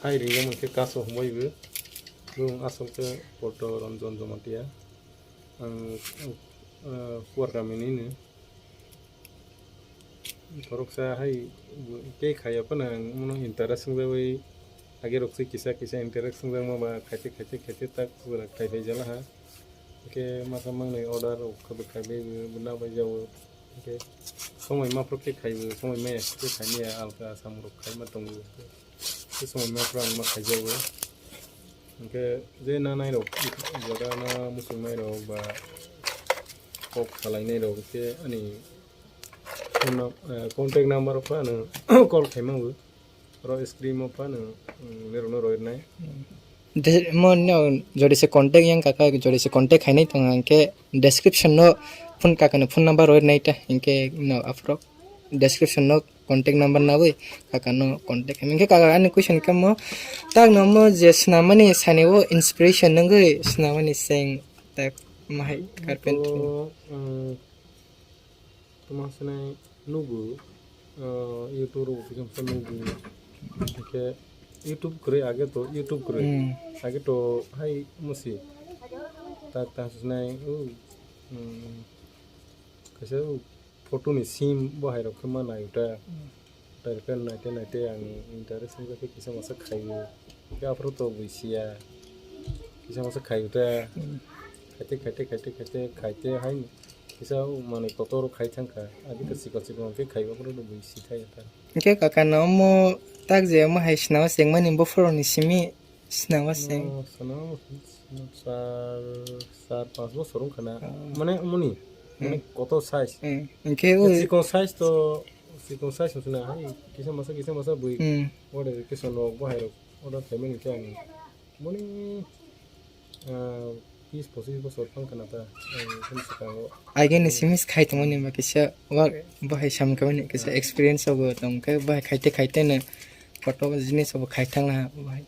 hai ringa monkhe kaso homoibu bung asalke Padma Ranjan Jamatia Kwrwng Gamini Toroksa hai ke khaya pana mono interaction jawi age rokse kisa interaction jang ma khaite tak pura khai jala ha ke masa mangnai order khabe khai buna bai jawo ke somoi ma proke khai somoi me ke khani alka samrok khai ma tongu ke somoi ma prang ma khai jawo ke je na nai rok jaga na musumai rok ba kok khalai rok ke ani contact number apa nu call khaimang ro screen apa nu nerono roirnai mo no jodi se contact yang kaka jodi se contact khainai tong ke description no phone kaka no phone number roirnai ta inke no afro description no contact number na bai kaka no contact inke kaka ani question kam tak no mo je snamani sanewo inspiration ngai snamani seng tak mahai carpentry tumasnai nugu YouTube bisa nugu ke YouTube kre age to hai musi tak sunai kase photo ni sim bahai rok khama na uta tarkan naite ang interesting ke kisa masa khayu ke afro to buisia kisa masa khayu ta khate hai kisa mane kotor khai thangka agi to sikon ke khaiba pro do buisi thai ta ke kaka no mo tak je mo hai snawa seng mani bo foro ni simi snawa seng sar 5 বছর khana mane koto size inke sikon size suna hai kisa masa bui ore kisa no bo hai order payment ke ani mani 20-25 বছর khana ta again simis khai tong ni ma kisa wa bo hai sam ka ni kisa experience obo tong ke bo hai khaite na photo jinis obo khai thang na bo hai